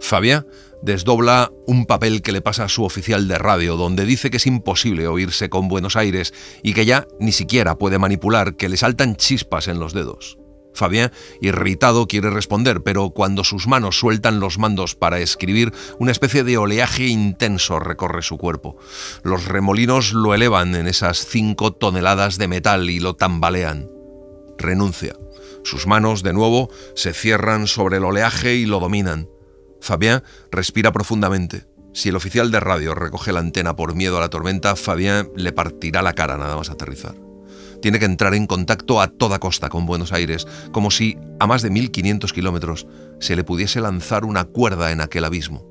Fabien desdobla un papel que le pasa a su oficial de radio, donde dice que es imposible oírse con Buenos Aires y que ya ni siquiera puede manipular, que le saltan chispas en los dedos. Fabien, irritado, quiere responder, pero cuando sus manos sueltan los mandos para escribir, una especie de oleaje intenso recorre su cuerpo. Los remolinos lo elevan en esas 5 toneladas de metal y lo tambalean. Renuncia. Sus manos, de nuevo, se cierran sobre el oleaje y lo dominan. Fabien respira profundamente. Si el oficial de radio recoge la antena por miedo a la tormenta, Fabien le partirá la cara nada más aterrizar. Tiene que entrar en contacto a toda costa con Buenos Aires, como si a más de 1500 kilómetros se le pudiese lanzar una cuerda en aquel abismo.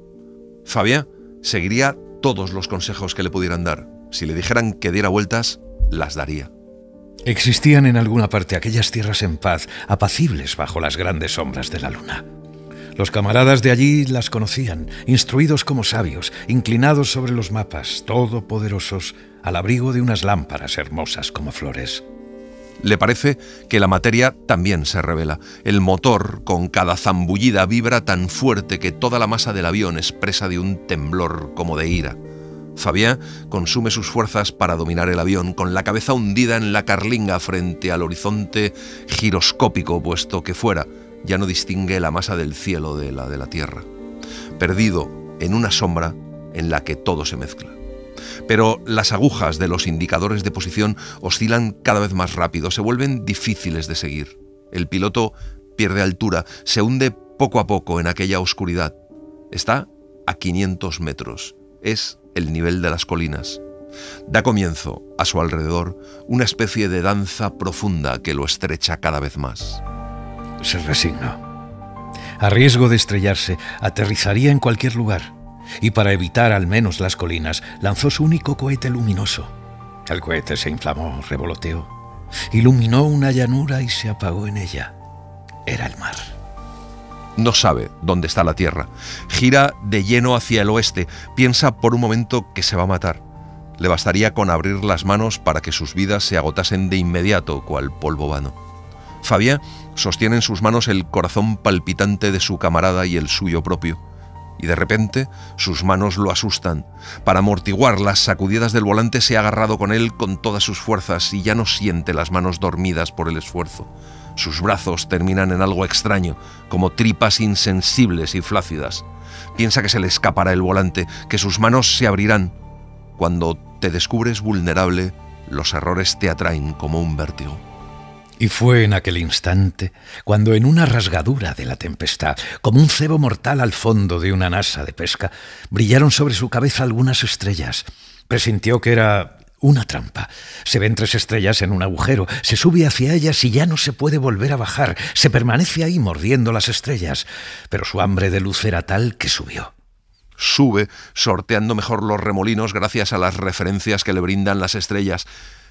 Fabien seguiría todos los consejos que le pudieran dar. Si le dijeran que diera vueltas, las daría. Existían en alguna parte aquellas tierras en paz, apacibles bajo las grandes sombras de la luna. Los camaradas de allí las conocían, instruidos como sabios, inclinados sobre los mapas, todopoderosos, al abrigo de unas lámparas hermosas como flores. Le parece que la materia también se revela. El motor, con cada zambullida, vibra tan fuerte que toda la masa del avión es presa de un temblor como de ira. Fabien consume sus fuerzas para dominar el avión, con la cabeza hundida en la carlinga frente al horizonte giroscópico, puesto que fuera ya no distingue la masa del cielo de la tierra, perdido en una sombra en la que todo se mezcla. Pero las agujas de los indicadores de posición oscilan cada vez más rápido, se vuelven difíciles de seguir. El piloto pierde altura, se hunde poco a poco en aquella oscuridad. Está a 500 metros, es el nivel de las colinas. Da comienzo, a su alrededor, una especie de danza profunda que lo estrecha cada vez más. Se resignó. A riesgo de estrellarse, aterrizaría en cualquier lugar, y para evitar al menos las colinas, lanzó su único cohete luminoso. El cohete se inflamó, revoloteó, iluminó una llanura y se apagó en ella. Era el mar. No sabe dónde está la Tierra. Gira de lleno hacia el oeste. Piensa por un momento que se va a matar. Le bastaría con abrir las manos para que sus vidas se agotasen de inmediato, cual polvo vano. Fabien sostiene en sus manos el corazón palpitante de su camarada y el suyo propio. Y de repente sus manos lo asustan. Para amortiguar las sacudidas del volante se ha agarrado con él con todas sus fuerzas y ya no siente las manos dormidas por el esfuerzo. Sus brazos terminan en algo extraño, como tripas insensibles y flácidas. Piensa que se le escapará el volante, que sus manos se abrirán. Cuando te descubres vulnerable, los errores te atraen como un vértigo. Y fue en aquel instante cuando, en una rasgadura de la tempestad, como un cebo mortal al fondo de una nasa de pesca, brillaron sobre su cabeza algunas estrellas. Presintió que era una trampa. Se ven 3 estrellas en un agujero, se sube hacia ellas y ya no se puede volver a bajar. Se permanece ahí mordiendo las estrellas, pero su hambre de luz era tal que subió. Sube, sorteando mejor los remolinos gracias a las referencias que le brindan las estrellas.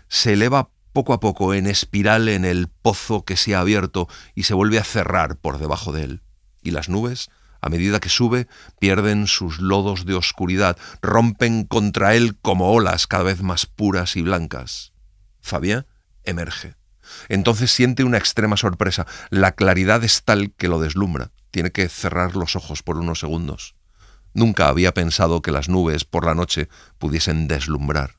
Se eleva poco a poco en espiral en el pozo que se ha abierto y se vuelve a cerrar por debajo de él. Y las nubes, a medida que sube, pierden sus lodos de oscuridad, rompen contra él como olas cada vez más puras y blancas. Fabián emerge. Entonces siente una extrema sorpresa. La claridad es tal que lo deslumbra. Tiene que cerrar los ojos por unos segundos. Nunca había pensado que las nubes por la noche pudiesen deslumbrar.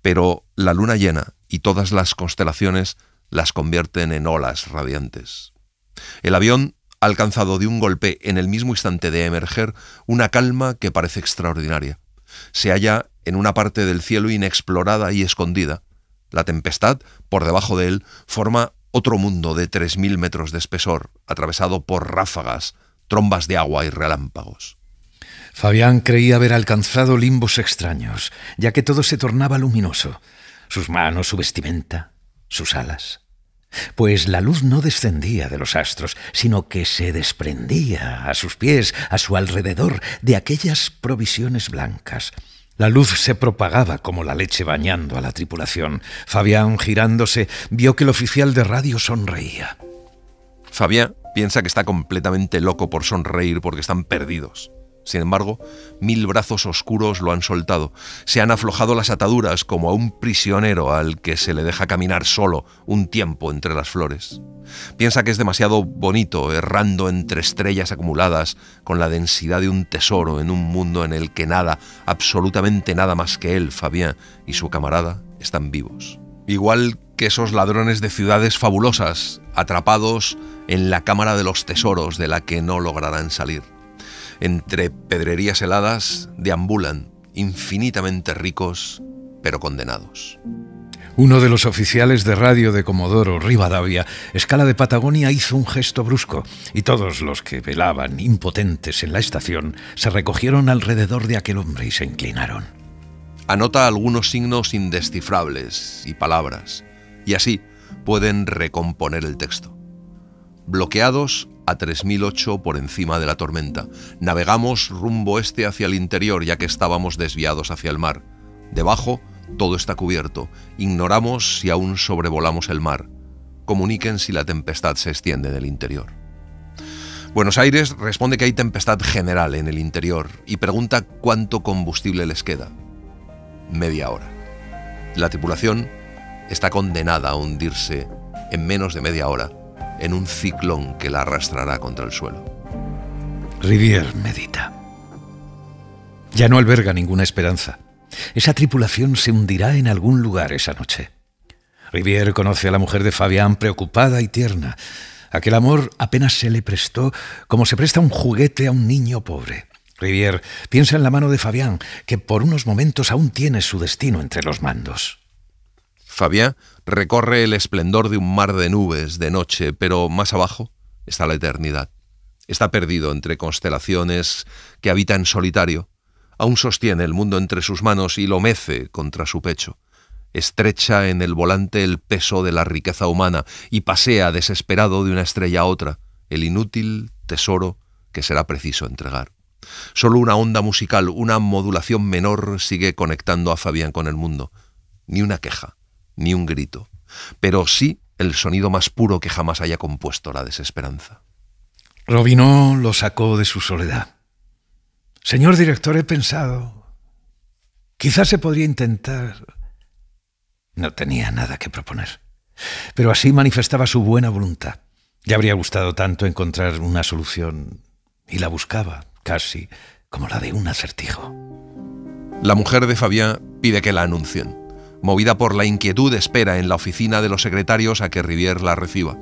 Pero la luna llena y todas las constelaciones las convierten en olas radiantes. El avión ha alcanzado de un golpe, en el mismo instante de emerger, una calma que parece extraordinaria. Se halla en una parte del cielo inexplorada y escondida. La tempestad, por debajo de él, forma otro mundo de 3.000 metros de espesor, atravesado por ráfagas, trombas de agua y relámpagos. Fabián creía haber alcanzado limbos extraños, ya que todo se tornaba luminoso. Sus manos, su vestimenta, sus alas. Pues la luz no descendía de los astros, sino que se desprendía a sus pies, a su alrededor, de aquellas provisiones blancas. La luz se propagaba como la leche bañando a la tripulación. Fabián, girándose, vio que el oficial de radio sonreía. Fabián piensa que está completamente loco por sonreír porque están perdidos. Sin embargo, 1000 brazos oscuros lo han soltado. Se han aflojado las ataduras como a un prisionero al que se le deja caminar solo un tiempo entre las flores. Piensa que es demasiado bonito, errando entre estrellas acumuladas con la densidad de un tesoro en un mundo en el que nada, absolutamente nada más que él, Fabián, y su camarada están vivos. Igual que esos ladrones de ciudades fabulosas, atrapados en la cámara de los tesoros de la que no lograrán salir. Entre pedrerías heladas deambulan, infinitamente ricos, pero condenados. Uno de los oficiales de radio de Comodoro Rivadavia, escala de Patagonia, hizo un gesto brusco y todos los que velaban, impotentes en la estación, se recogieron alrededor de aquel hombre y se inclinaron. Anota algunos signos indescifrables y palabras, y así pueden recomponer el texto. Bloqueados a 3008 por encima de la tormenta. Navegamos rumbo este hacia el interior, ya que estábamos desviados hacia el mar. Debajo, todo está cubierto. Ignoramos si aún sobrevolamos el mar. Comuniquen si la tempestad se extiende en el interior. Buenos Aires responde que hay tempestad general en el interior y pregunta cuánto combustible les queda. Media hora. La tripulación está condenada a hundirse en menos de media hora en un ciclón que la arrastrará contra el suelo. Rivière medita. Ya no alberga ninguna esperanza. Esa tripulación se hundirá en algún lugar esa noche. Rivière conoce a la mujer de Fabián preocupada y tierna. Aquel amor apenas se le prestó como se presta un juguete a un niño pobre. Rivière piensa en la mano de Fabián, que por unos momentos aún tiene su destino entre los mandos. Fabián recorre el esplendor de un mar de nubes de noche, pero más abajo está la eternidad. Está perdido entre constelaciones que habita en solitario. Aún sostiene el mundo entre sus manos y lo mece contra su pecho. Estrecha en el volante el peso de la riqueza humana y pasea desesperado de una estrella a otra, el inútil tesoro que será preciso entregar. Solo una onda musical, una modulación menor sigue conectando a Fabián con el mundo. Ni una queja, ni un grito, pero sí el sonido más puro que jamás haya compuesto la desesperanza. Robineau lo sacó de su soledad. Señor director, he pensado. Quizás se podría intentar. No tenía nada que proponer, pero así manifestaba su buena voluntad. Le habría gustado tanto encontrar una solución y la buscaba, casi como la de un acertijo. La mujer de Fabián pide que la anuncien. Movida por la inquietud, espera en la oficina de los secretarios a que Rivière la reciba.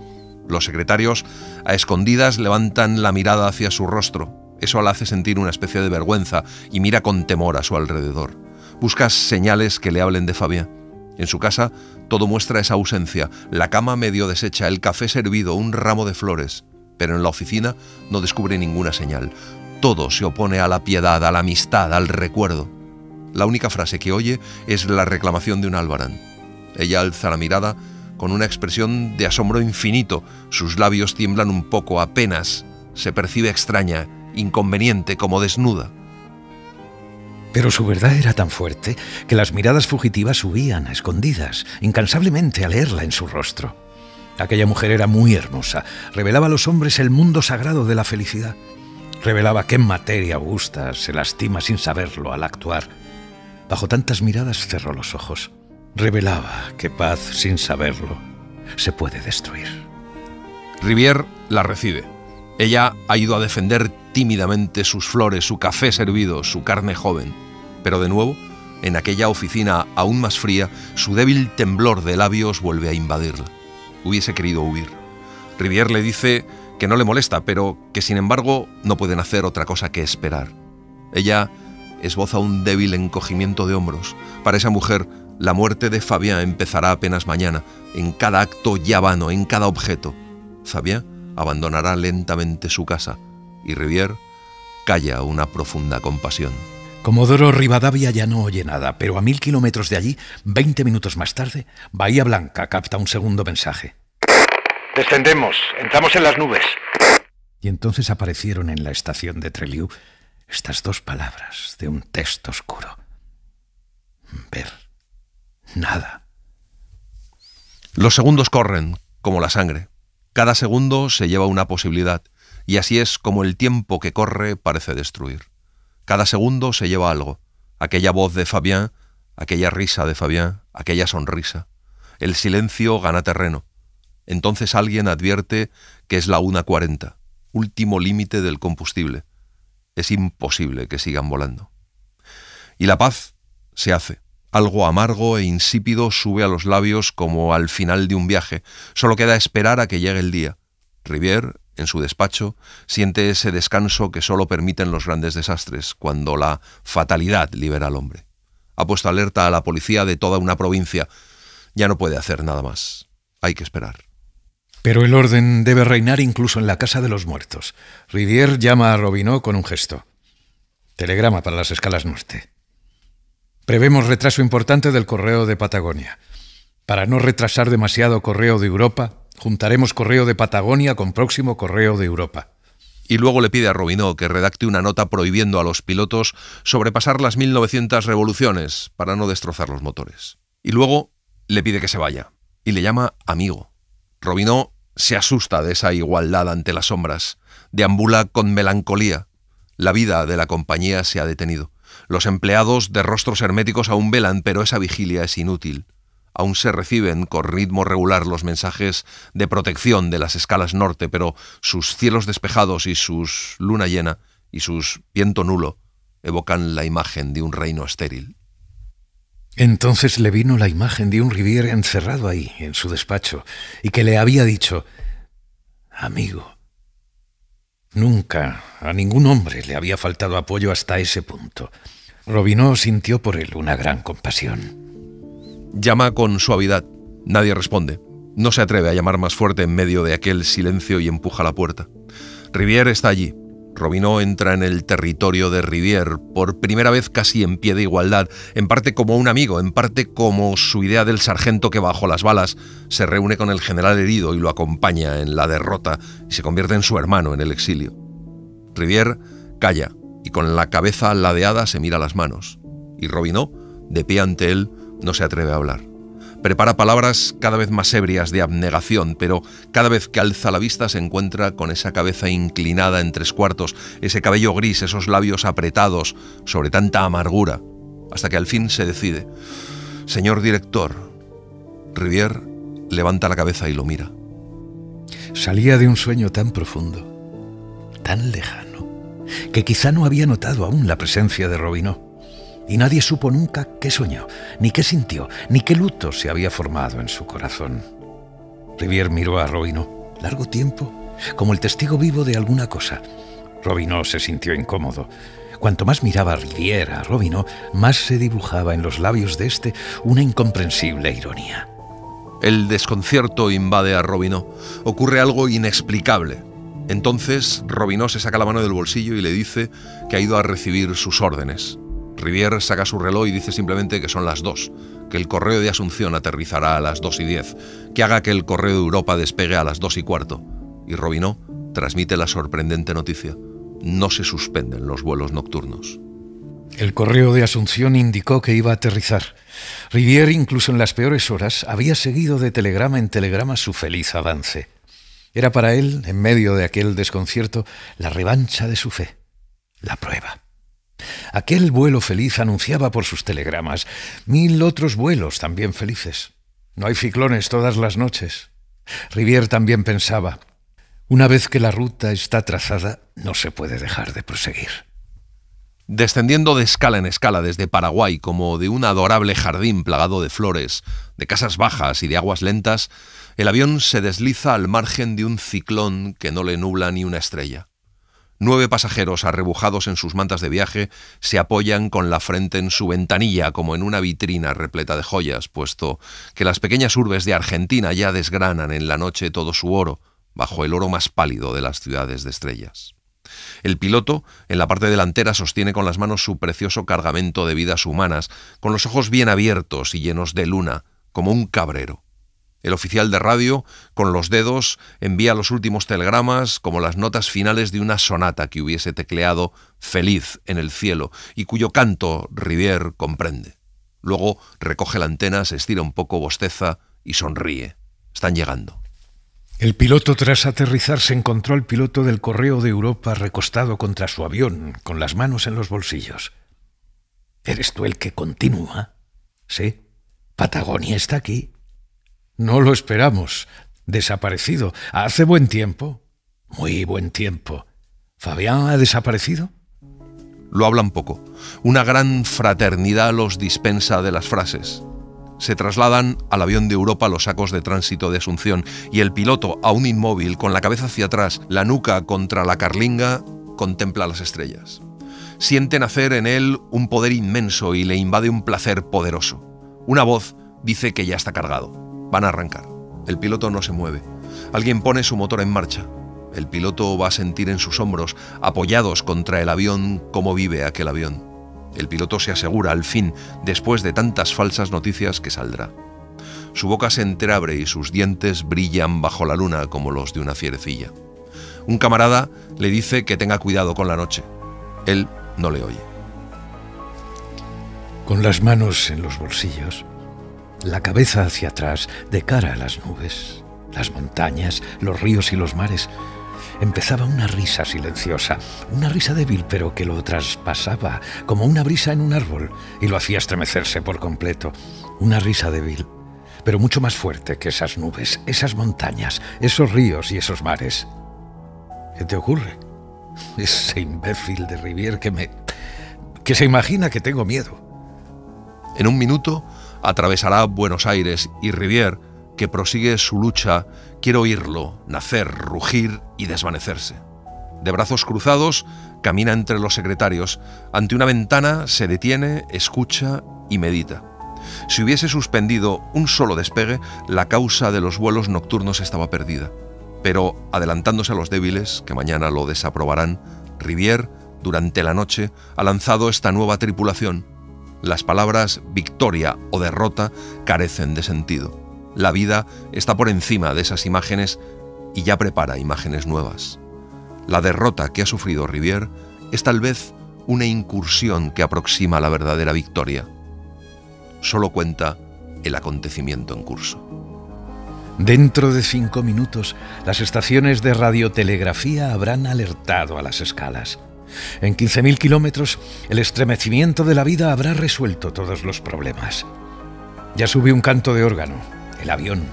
Los secretarios, a escondidas, levantan la mirada hacia su rostro. Eso la hace sentir una especie de vergüenza y mira con temor a su alrededor. Busca señales que le hablen de Fabián. En su casa, todo muestra esa ausencia. La cama medio deshecha, el café servido, un ramo de flores. Pero en la oficina no descubre ninguna señal. Todo se opone a la piedad, a la amistad, al recuerdo. La única frase que oye es la reclamación de un albarán. Ella alza la mirada con una expresión de asombro infinito. Sus labios tiemblan un poco, apenas se percibe extraña, inconveniente, como desnuda. Pero su verdad era tan fuerte que las miradas fugitivas subían a escondidas, incansablemente a leerla en su rostro. Aquella mujer era muy hermosa, revelaba a los hombres el mundo sagrado de la felicidad. Revelaba qué materia augusta se lastima sin saberlo al actuar. Bajo tantas miradas cerró los ojos. revelaba que paz, sin saberlo, se puede destruir. Rivière la recibe. Ella ha ido a defender tímidamente sus flores, su café servido, su carne joven. Pero de nuevo, en aquella oficina aún más fría, su débil temblor de labios vuelve a invadirla. Hubiese querido huir. Rivière le dice que no le molesta, pero que sin embargo no pueden hacer otra cosa que esperar. Ella esboza un débil encogimiento de hombros. Para esa mujer, la muerte de Fabien empezará apenas mañana, en cada acto ya vano, en cada objeto. Fabien abandonará lentamente su casa y Rivière calla una profunda compasión. Comodoro Rivadavia ya no oye nada, pero a 1000 kilómetros de allí, 20 minutos más tarde, Bahía Blanca capta un segundo mensaje. Descendemos, entramos en las nubes. Y entonces aparecieron en la estación de Trelew estas dos palabras de un texto oscuro. Ver. Nada. Los segundos corren como la sangre. Cada segundo se lleva una posibilidad, y así es como el tiempo que corre parece destruir. Cada segundo se lleva algo. Aquella voz de Fabien, aquella risa de Fabien, aquella sonrisa. El silencio gana terreno. Entonces alguien advierte que es la 1:40, último límite del combustible. Es imposible que sigan volando. Y la paz se hace. Algo amargo e insípido sube a los labios como al final de un viaje. Solo queda esperar a que llegue el día. Rivière, en su despacho, siente ese descanso que solo permiten los grandes desastres, cuando la fatalidad libera al hombre. Ha puesto alerta a la policía de toda una provincia. Ya no puede hacer nada más. Hay que esperar. Pero el orden debe reinar incluso en la casa de los muertos. Rivière llama a Robineau con un gesto. Telegrama para las escalas norte. Prevemos retraso importante del correo de Patagonia. Para no retrasar demasiado correo de Europa, juntaremos correo de Patagonia con próximo correo de Europa. Y luego le pide a Robineau que redacte una nota prohibiendo a los pilotos sobrepasar las 1900 revoluciones para no destrozar los motores. Y luego le pide que se vaya. Y le llama amigo. Robineau se asusta de esa igualdad ante las sombras. Deambula con melancolía. La vida de la compañía se ha detenido. Los empleados de rostros herméticos aún velan, pero esa vigilia es inútil. Aún se reciben con ritmo regular los mensajes de protección de las escalas norte, pero sus cielos despejados y sus luna llena y sus viento nulo evocan la imagen de un reino estéril. Entonces le vino la imagen de un Rivière encerrado ahí, en su despacho, y que le había dicho: amigo. Nunca a ningún hombre le había faltado apoyo hasta ese punto. Robineau sintió por él una gran compasión. Llama con suavidad. Nadie responde. No se atreve a llamar más fuerte en medio de aquel silencio y empuja la puerta. Rivière está allí. Robineau entra en el territorio de Rivière, por primera vez casi en pie de igualdad, en parte como un amigo, en parte como su idea del sargento que bajo las balas se reúne con el general herido y lo acompaña en la derrota y se convierte en su hermano en el exilio. Rivière calla y con la cabeza ladeada se mira las manos. Y Robineau, de pie ante él, no se atreve a hablar. Prepara palabras cada vez más ebrias de abnegación, pero cada vez que alza la vista se encuentra con esa cabeza inclinada en 3/4, ese cabello gris, esos labios apretados sobre tanta amargura, hasta que al fin se decide. Señor director. Rivière levanta la cabeza y lo mira. Salía de un sueño tan profundo, tan lejano, que quizá no había notado aún la presencia de Robineau. Y nadie supo nunca qué soñó, ni qué sintió, ni qué luto se había formado en su corazón. Rivière miró a Robineau largo tiempo, como el testigo vivo de alguna cosa. Robineau se sintió incómodo. Cuanto más miraba Rivière a Robineau, más se dibujaba en los labios de éste una incomprensible ironía. El desconcierto invade a Robineau. Ocurre algo inexplicable. Entonces Robineau se saca la mano del bolsillo y le dice que ha ido a recibir sus órdenes. Rivière saca su reloj y dice simplemente que son las 2, que el correo de Asunción aterrizará a las 2:10, que haga que el correo de Europa despegue a las 2:15. Y Robineau transmite la sorprendente noticia: no se suspenden los vuelos nocturnos. El correo de Asunción indicó que iba a aterrizar. Rivière, incluso en las peores horas, había seguido de telegrama en telegrama su feliz avance. Era para él, en medio de aquel desconcierto, la revancha de su fe, la prueba. Aquel vuelo feliz anunciaba por sus telegramas 1000 otros vuelos también felices. No hay ciclones todas las noches. Rivière también pensaba: una vez que la ruta está trazada, no se puede dejar de proseguir. Descendiendo de escala en escala desde Paraguay como de un adorable jardín plagado de flores, de casas bajas y de aguas lentas, el avión se desliza al margen de un ciclón que no le nubla ni una estrella. 9 pasajeros arrebujados en sus mantas de viaje se apoyan con la frente en su ventanilla como en una vitrina repleta de joyas, puesto que las pequeñas urbes de Argentina ya desgranan en la noche todo su oro, bajo el oro más pálido de las ciudades de estrellas. El piloto, en la parte delantera, sostiene con las manos su precioso cargamento de vidas humanas, con los ojos bien abiertos y llenos de luna, como un cabrero. El oficial de radio, con los dedos, envía los últimos telegramas como las notas finales de una sonata que hubiese tecleado feliz en el cielo y cuyo canto Rivière comprende. Luego recoge la antena, se estira un poco, bosteza y sonríe. Están llegando. El piloto, tras aterrizar, se encontró al piloto del Correo de Europa recostado contra su avión, con las manos en los bolsillos. ¿Eres tú el que continúa? Sí. Patagonia está aquí. No lo esperamos. Desaparecido. Hace buen tiempo. Muy buen tiempo. ¿Fabián ha desaparecido? Lo hablan poco. Una gran fraternidad los dispensa de las frases. Se trasladan al avión de Europa los sacos de tránsito de Asunción y el piloto, aún inmóvil, con la cabeza hacia atrás, la nuca contra la carlinga, contempla las estrellas. Siente nacer en él un poder inmenso y le invade un placer poderoso. Una voz dice que ya está cargado. Van a arrancar. El piloto no se mueve. Alguien pone su motor en marcha. El piloto va a sentir en sus hombros, apoyados contra el avión, cómo vive aquel avión. El piloto se asegura, al fin, después de tantas falsas noticias, que saldrá. Su boca se entreabre y sus dientes brillan bajo la luna como los de una fierecilla. Un camarada le dice que tenga cuidado con la noche. Él no le oye. Con las manos en los bolsillos, la cabeza hacia atrás, de cara a las nubes, las montañas, los ríos y los mares, empezaba una risa silenciosa, una risa débil, pero que lo traspasaba como una brisa en un árbol y lo hacía estremecerse por completo. Una risa débil, pero mucho más fuerte que esas nubes, esas montañas, esos ríos y esos mares. ¿Qué te ocurre? Ese imbécil de Rivière que se imagina que tengo miedo. En un minuto atravesará Buenos Aires y Rivière, que prosigue su lucha, quiere oírlo, nacer, rugir y desvanecerse. De brazos cruzados, camina entre los secretarios. Ante una ventana se detiene, escucha y medita. Si hubiese suspendido un solo despegue, la causa de los vuelos nocturnos estaba perdida. Pero, adelantándose a los débiles, que mañana lo desaprobarán, Rivière, durante la noche, ha lanzado esta nueva tripulación. Las palabras victoria o derrota carecen de sentido. La vida está por encima de esas imágenes y ya prepara imágenes nuevas. La derrota que ha sufrido Rivière es tal vez una incursión que aproxima la verdadera victoria. Solo cuenta el acontecimiento en curso. Dentro de 5 minutos, las estaciones de radiotelegrafía habrán alertado a las escalas. En 15.000 kilómetros, el estremecimiento de la vida habrá resuelto todos los problemas. Ya sube un canto de órgano, el avión,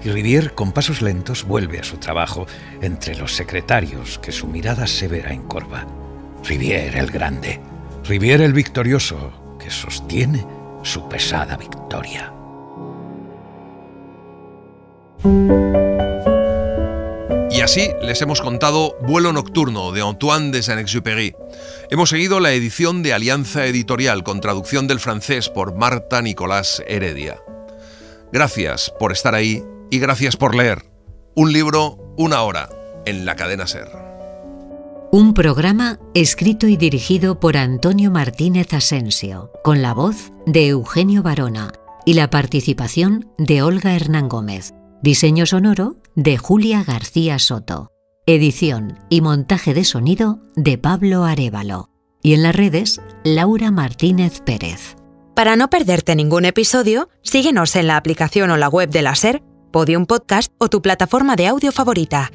y Rivière, con pasos lentos, vuelve a su trabajo entre los secretarios, que su mirada severa encorva. Rivière el grande, Rivière el victorioso, que sostiene su pesada victoria. Y así les hemos contado Vuelo Nocturno de Antoine de Saint-Exupéry. Hemos seguido la edición de Alianza Editorial con traducción del francés por Marta Nicolás Heredia. Gracias por estar ahí y gracias por leer. Un libro, una hora, en la cadena SER. Un programa escrito y dirigido por Antonio Martínez Asensio, con la voz de Eugenio Barona y la participación de Olga Hernán Gómez. Diseño sonoro de Julia García Soto. Edición y montaje de sonido de Pablo Arévalo. Y en las redes, Laura Martínez Pérez. Para no perderte ningún episodio, síguenos en la aplicación o la web de la SER, Podium Podcast o tu plataforma de audio favorita.